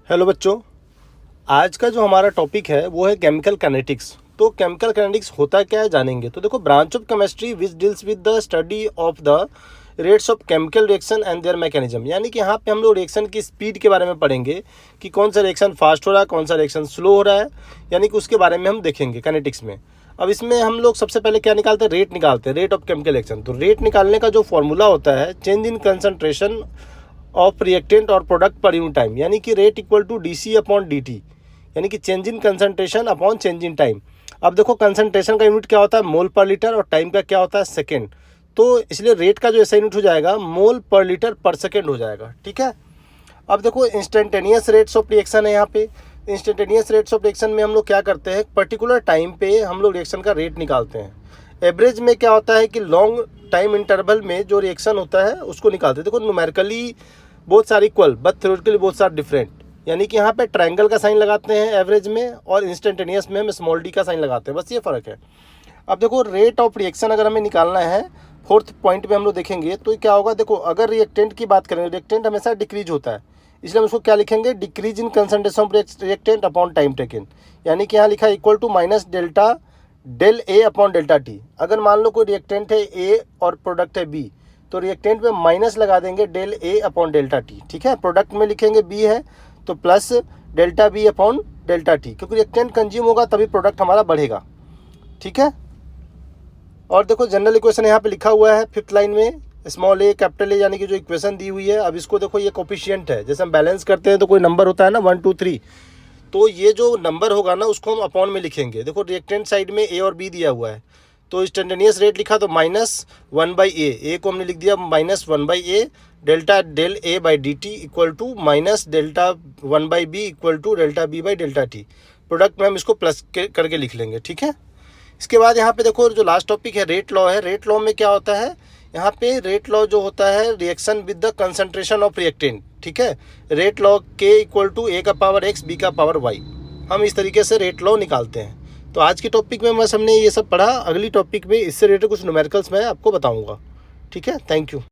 Hello बच्चों, आज का जो हमारा टॉपिक है वो है केमिकल काइनेटिक्स। तो केमिकल काइनेटिक्स होता क्या है जानेंगे। तो देखो, branch of chemistry which deals with the study of the rates of chemical reaction and there mechanism. यानी कि यहाँ पे हम लोग रिएक्शन की स्पीड के बारे में पढ़ेंगे कि कौन सा रिएक्शन फास्ट हो रहा है, कौन सा रिएक्शन स्लो हो रहा है, यानी कि उसके बारे में हम देखेंगे काइनेटिक्स में। अब इसमें हम लोग सबसे पहले क्या निकालते हैं, रेट निकालते हैं, रेट ऑफ केमिकल रिएक्शन। तो रेट निकालने का जो फॉर्मूला होता है, change in concentration of reactant और प्रोडक्ट पर यूनिट टाइम, यानी कि rate equal to D upon dt, यानी कि change in concentration upon change in time. अब देखो, कंसंट्रेशन का यूनिट क्या होता है, मोल पर लीटर, और टाइम का क्या होता है, सेकेंड। तो इसलिए रेट का जो ऐसा यूनिट हो जाएगा मोल पर लीटर पर सेकेंड हो जाएगा। ठीक है। अब देखो, इंस्टेंटेनियस रेट्स ऑफ रिएक्शन है। यहाँ पे इंस्टेंटेनियस रेट्स ऑफ रिएक्शन में हम लोग क्या करते हैं, पर्टिकुलर टाइम पे हम लोग रिएक्शन का रेट निकालते हैं। एवरेज में क्या होता है कि लॉन्ग टाइम इंटरवल में जो रिएक्शन होता है उसको निकालते हैं। देखो, न्यूमेरिकली बहुत सारे इक्वल बट थ्योरेटिकली बहुत सारे डिफरेंट, यानी कि यहाँ पे ट्रायंगल का साइन लगाते हैं एवरेज में, और इंस्टेंटेनियस में हम स्मॉल डी का साइन लगाते हैं, बस ये फ़र्क है। अब देखो, रेट ऑफ रिएक्शन अगर हमें निकालना है, फोर्थ पॉइंट में हम लोग देखेंगे तो क्या होगा। देखो, अगर रिएक्टेंट की बात करें, रिएक्टेंट हमेशा डिक्रीज होता है, इसलिए हम उसको क्या लिखेंगे, decrease in concentration of reactant upon time taken, यानी कि यहाँ लिखा है equal to minus delta del A upon delta T. अगर मान लो कोई रिएक्टेंट है ए और प्रोडक्ट है बी, तो रिएक्टेंट में माइनस लगा देंगे del A upon delta T. ठीक है। प्रोडक्ट में लिखेंगे बी है तो plus delta B upon delta T, क्योंकि रिएक्टेंट कंज्यूम होगा तभी प्रोडक्ट हमारा बढ़ेगा। ठीक है। और देखो, जनरल इक्वेशन यहाँ पे लिखा हुआ है फिफ्थ लाइन में, स्मॉल ए कैपिटल ए, यानी कि जो इक्वेशन दी हुई है। अब इसको देखो, ये कोफिशिएंट है, जैसे हम बैलेंस करते हैं तो कोई नंबर होता है ना 1 2 3, तो ये जो नंबर होगा ना उसको हम अपॉन में लिखेंगे। देखो, रिएक्टेंट साइड में ए और बी दिया हुआ है, तो इंस्टेंटेनियस रेट लिखा तो -1/a, ए को हमने लिख दिया -1/a, delta del A by D T equal to minus delta 1/b equal to delta B by delta T. Product में हम इसको प्लस करके लिख लेंगे। ठीक है। इसके बाद यहाँ पे देखो, जो लास्ट टॉपिक है रेट लॉ है। रेट लॉ में क्या होता है, यहाँ पे रेट लॉ जो होता है, reaction with the concentration of reactant. ठीक है। रेट लॉ के इक्वल टू ए का पावर x बी का पावर y, हम इस तरीके से रेट लॉ निकालते हैं। तो आज के टॉपिक में बस हमने ये सब पढ़ा। अगली टॉपिक में इससे रिलेटेड कुछ न्यूमेरिकल्स मैं आपको बताऊंगा। ठीक है। Thank you.